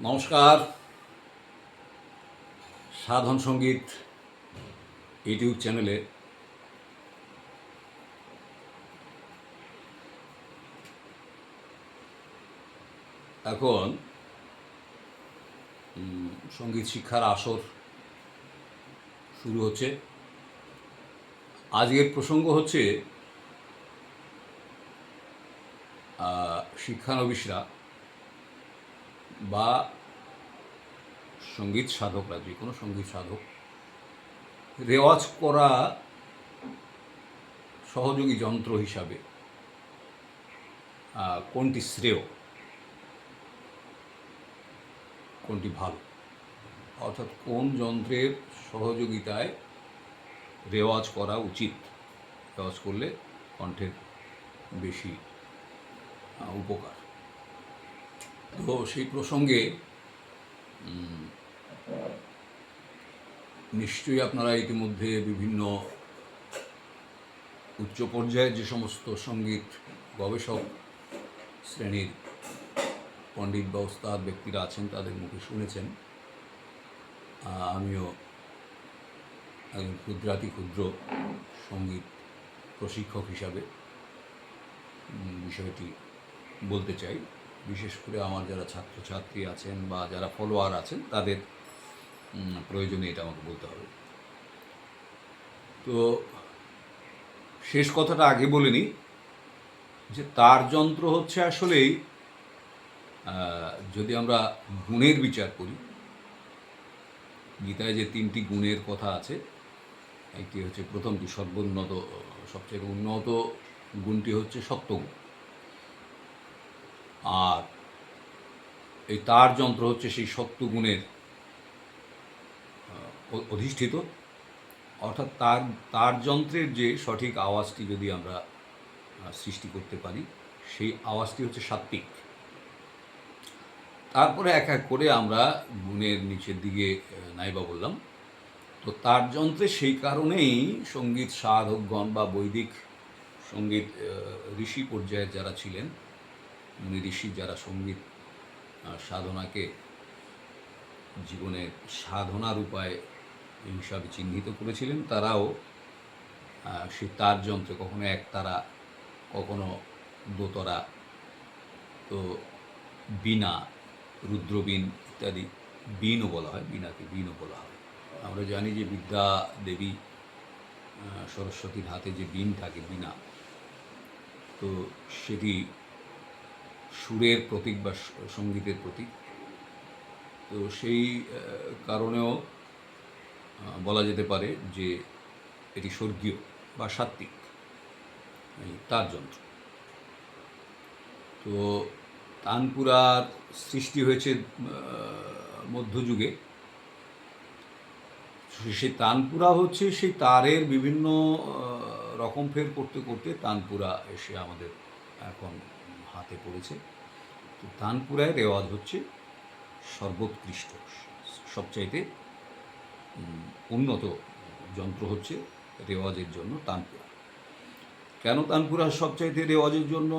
নমস্কার। সাধন সঙ্গীত ইউটিউব চ্যানেলে এখন সঙ্গীত শিক্ষার আসর শুরু হচ্ছে। আজকের প্রসঙ্গ হচ্ছে শিক্ষানবিশরা বা সঙ্গীত সাধকরা, যে কোনো সঙ্গীত সাধক রেওয়াজ করা সহযোগী যন্ত্র হিসাবে কোনটি শ্রেয়, কোনটি ভালো, অর্থাৎ কোন যন্ত্রের সহযোগিতায় রেওয়াজ করা উচিত, রেওয়াজ করলে কণ্ঠের বেশি উপকার। তো সেই প্রসঙ্গে নিশ্চয়ই আপনারা ইতিমধ্যে বিভিন্ন উচ্চ পর্যায়ের যে সমস্ত সঙ্গীত গবেষক শ্রেণীর পণ্ডিত বা ওস্তাদ ব্যক্তিরা আছেন তাদের মুখে শুনেছেন। আমিও একজন ক্ষুদ্র সঙ্গীত প্রশিক্ষক হিসাবে বিষয়টি বলতে চাই। বিশেষ করে আমার যারা ছাত্রছাত্রী আছেন বা যারা ফলোয়ার আছেন তাদের প্রয়োজনে এটা আমাকে বলতে হবে। তো শেষ কথাটা আগে বলে নিই যে তার যন্ত্র হচ্ছে আসলেই, যদি আমরা গুণের বিচার করি, গীতায় যে 3টি গুণের কথা আছে, একটি হচ্ছে প্রথমটি সর্বোন্নত, সবচেয়ে উন্নত গুণটি হচ্ছে সত্যগুণ, আর এই তার যন্ত্র হচ্ছে সেই সত্যগুণের অধিষ্ঠিত। অর্থাৎ তার যন্ত্রের যে সঠিক আওয়াজটি যদি আমরা সৃষ্টি করতে পারি, সেই আওয়াজটি হচ্ছে সাত্ত্বিক। তারপরে এক এক করে আমরা গুণের নিচের দিকে নাইবা বললাম। তো তার যন্ত্রে সেই কারণেই সঙ্গীত সাধকগণ বা বৈদিক সঙ্গীত ঋষি পর্যায়ের যারা ছিলেন, মুনি ঋষি যারা সঙ্গীত সাধনাকে জীবনের সাধনার উপায় হিসাবে চিহ্নিত করেছিলেন, তারাও সে তার যন্ত্রে কখনো একতারা, কখনো দোতরা, তো বীণা, রুদ্রবীণ ইত্যাদি, বীণও বলা হয়, বীণাকে বীণও বলা হয়। আমরা জানি যে বিদ্যা দেবী সরস্বতীর হাতে যে বীণ থাকে, বীণা, তো সেটি সুরের প্রতীক বা সঙ্গীতের প্রতীক। তো সেই কারণেও বলা যেতে পারে যে এটি স্বর্গীয় বা সাত্ত্বিক তার যন্ত্র। তো তানপুরার সৃষ্টি হয়েছে মধ্যযুগে। সেই তানপুরা হচ্ছে সেই তারের বিভিন্ন রকম ফের করতে করতে তানপুরা এসে আমাদের এখন হাতে পড়েছে। তো তানপুরায় রেওয়াজ হচ্ছে সর্বোৎকৃষ্ট, সবচাইতে উন্নত যন্ত্র হচ্ছে রেওয়াজের জন্য তানপুরা। কেন তানপুরা সবচাইতে রেওয়াজের জন্য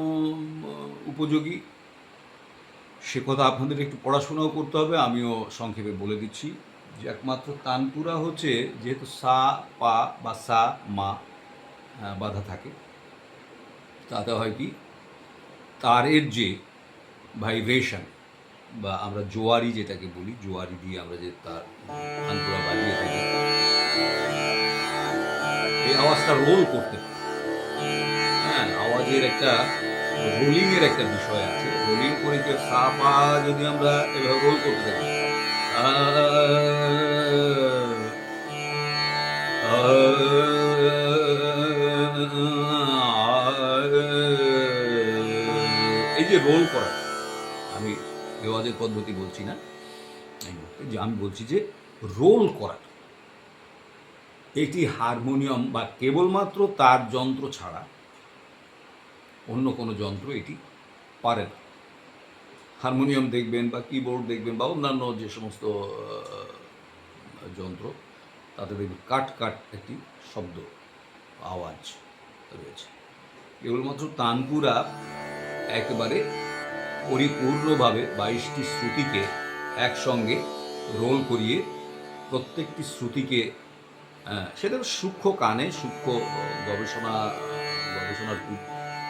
উপযোগী, সে কথা আপনাদের একটু পড়াশোনাও করতে হবে। আমিও সংক্ষেপে বলে দিচ্ছি যে একমাত্র তানপুরা হচ্ছে, যেহেতু সা পা বা সা মা বাধা থাকে, তাতে হয় কি, তারের যে ভাইব্রেশন বা আমরা জোয়ারি যেটাকে বলি, জোয়ারি দিয়ে আমরা যে তার তানপুরা বাজিয়ে থাকি, এই আওয়াজটা রোল করতে পারে। হ্যাঁ, আওয়াজের একটা রোলিংয়ের একটা বিষয় আছে। রোলিং করে যে সা পা যদি আমরা এভাবে রোল করতে থাকি, এই যে রোল করা, আমি রেওয়াজের পদ্ধতি বলছি না এই মুহূর্তে, যে আমি বলছি যে রোল করা, এটি হারমোনিয়াম বা কেবলমাত্র তার যন্ত্র ছাড়া অন্য কোনো যন্ত্র এটি পারে না। হারমোনিয়াম দেখবেন বা কিবোর্ড দেখবেন বা অন্যান্য যে সমস্ত যন্ত্র, তাতে দেখবেন কাট কাট একটি শব্দ, আওয়াজ রয়েছে। কেবলমাত্র তানপুরা একেবারে পরিপূর্ণভাবে 22টি শ্রুতিকে একসঙ্গে রোল করিয়ে প্রত্যেকটি শ্রুতিকে, সেটা সূক্ষ্ম কানে সূক্ষ্ম গবেষণার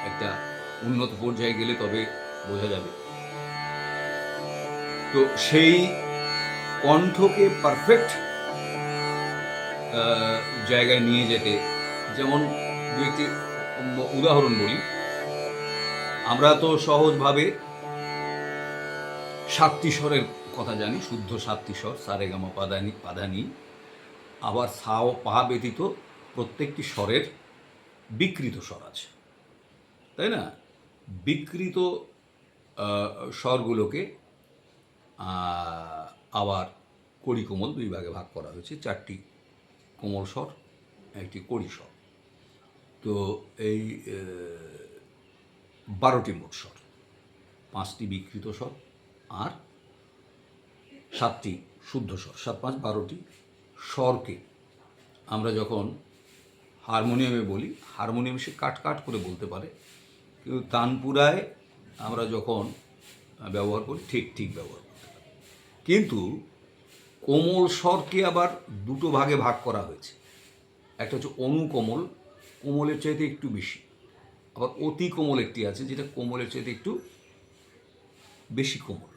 একটা উন্নত পর্যায়ে গেলে তবে বোঝা যাবে। তো সেই কণ্ঠকে পারফেক্ট জায়গায় নিয়ে যেতে, যেমন দু একটি উদাহরণ বলি। আমরা তো সহজভাবে 7টি স্বরের কথা জানি, শুদ্ধ 7টি স্বর, সারেগামা পাধানি। আবার সা ও পা ব্যতীত প্রত্যেকটি স্বরের বিকৃত স্বর আছে, তাই না? বিকৃত স্বরগুলোকে আবার কড়ি কোমল 2 ভাগে ভাগ করা হয়েছে, 4টি কোমল স্বর, 1টি কড়ি স্বর। তো এই 12টি মোট স্বর, 5টি বিকৃত স্বর আর 7টি শুদ্ধ স্বর, 7 5 12টি স্বরকে আমরা যখন হারমোনিয়ামে বলি, হারমোনিয়াম সে কাট কাট করে বলতে পারে, কিন্তু তানপুরায় আমরা যখন ব্যবহার করি ঠিক ঠিক ব্যবহার করতে পারি। কিন্তু কোমল স্বরকে আবার 2টো ভাগে ভাগ করা হয়েছে। একটা হচ্ছে অনুকোমল, কোমলের চাইতে একটু বেশি। আবার অতি কোমল একটি আছে, যেটা কোমলের চাইতে একটু বেশি কোমল।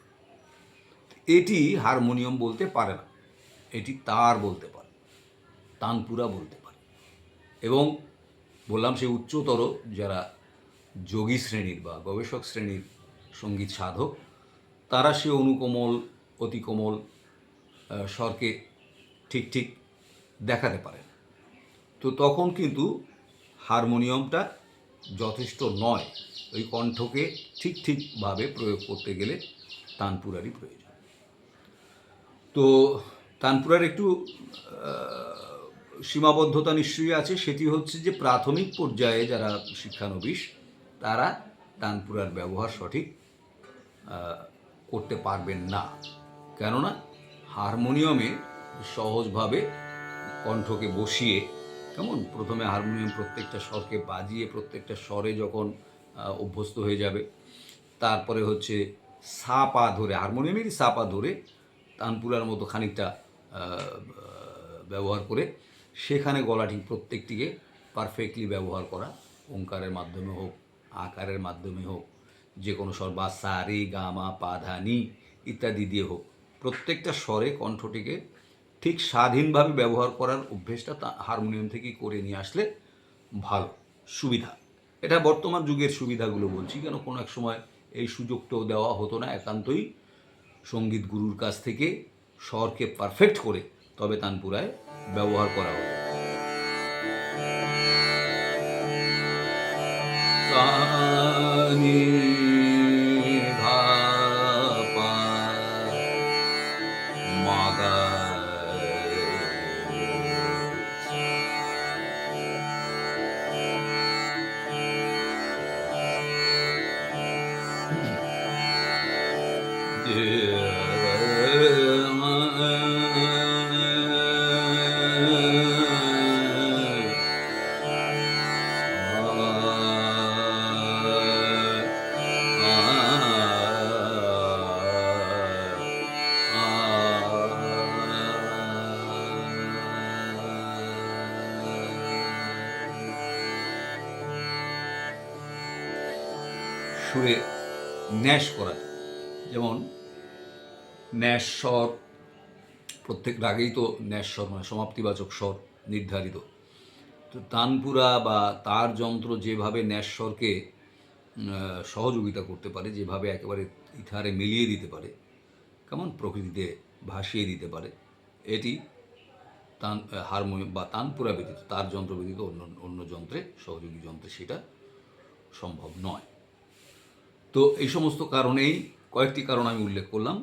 এটি হারমোনিয়াম বলতে পারে না, এটি তার বলতে পারে, তানপুরা বলতে পারে। এবং বললাম সেই উচ্চতর যারা যোগী শ্রেণীর বা গবেষক শ্রেণীর সঙ্গীত সাধক, তারা সে অনুকোমল অতি কোমল স্বরকে ঠিক ঠিক দেখাতে পারে। তো তখন কিন্তু হারমোনিয়ামটা যথেষ্ট নয়, ওই কণ্ঠকে ঠিক ঠিকভাবে প্রয়োগ করতে গেলে তানপুরারই প্রয়োজন। তো তানপুরার একটু সীমাবদ্ধতা নিশ্চয়ই আছে, সেটি হচ্ছে যে প্রাথমিক পর্যায়ে যারা শিক্ষানবিশ তারা তানপুরার ব্যবহার সঠিক করতে পারবেন না, কেননা হারমোনিয়ামে সহজভাবে কণ্ঠকে বসিয়ে, কেমন প্রথমে হারমোনিয়াম প্রত্যেকটা স্বরকে বাজিয়ে প্রত্যেকটা স্বরে যখন অভ্যস্ত হয়ে যাবে, তারপরে হচ্ছে সা পা ধরে, হারমোনিয়ামেরই সা পা ধরে তানপুরার মতো খানিকটা ব্যবহার করে সেখানে গলাটি প্রত্যেকটিকে পারফেক্টলি ব্যবহার করা, ওঙ্কারের মাধ্যমে হোক, আকারের মাধ্যমে হোক, যে কোনো স্বর বা সা রে গা মা পা ধা নি ইত্যাদি দিয়ে হোক, প্রত্যেকটা স্বরে কণ্ঠটিকে ঠিক স্বাধীনভাবে ব্যবহার করার অভ্যেসটা হারমোনিয়াম থেকেই করে নিয়ে আসলে ভালো সুবিধা। এটা বর্তমান যুগের সুবিধাগুলো বলছি, কেন কোনো এক সময় এই সুযোগটাও দেওয়া হতো না, একান্তই সঙ্গীত গুরুর কাছ থেকে স্বরকে পারফেক্ট করে তবে তানপুরায় ব্যবহার করা হতো। সুরে ন্যাস করা, যেমন ন্যাস স্বর, প্রত্যেক রাগেই তো ন্যাস স্বর মানে সমাপ্তিবাচক স্বর নির্ধারিত। তো তানপুরা বা তার যন্ত্র যেভাবে ন্যাস স্বরকে সহযোগিতা করতে পারে, যেভাবে একেবারে ইথারে মিলিয়ে দিতে পারে, কেমন প্রকৃতিতে ভাসিয়ে দিতে পারে, এটি হারমোনিয়াম বা তানপুরা ব্যতীত, তার যন্ত্র ব্যতীত অন্য যন্ত্রে, সহযোগী যন্ত্রে সেটা সম্ভব নয়। তো এই সমস্ত কারণেই কয়েকটি কারণ আমি উল্লেখ করলাম,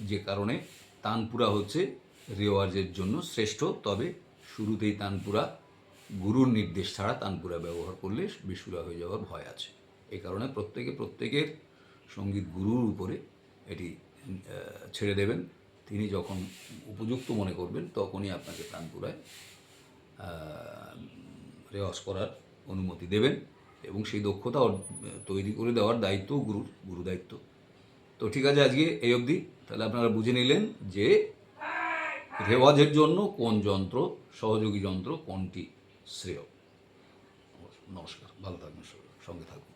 যে কারণে তানপুরা হচ্ছে রেওয়াজের জন্য শ্রেষ্ঠ। তবে শুরুতেই তানপুরা গুরুর নির্দেশ ছাড়া তানপুরা ব্যবহার করলে বেসুরা হয়ে যাওয়ার ভয় আছে। এই কারণে প্রত্যেকের সঙ্গীত গুরুর উপরে এটি ছেড়ে দেবেন। তিনি যখন উপযুক্ত মনে করবেন তখনই আপনাকে তানপুরায় রেওয়াজ করার অনুমতি দেবেন, এবং সেই দক্ষতা তৈরি করে দেওয়ার দায়িত্ব গুরু দায়িত্ব। তো ঠিক আছে, আজকে এই অবধি। তাহলে আপনারা বুঝে নিলেন যে রেওয়াজের জন্য কোন যন্ত্র, সহযোগী যন্ত্র কোনটি শ্রেয়। নমস্কার, ভালো থাকবেন, সঙ্গে থাকুন।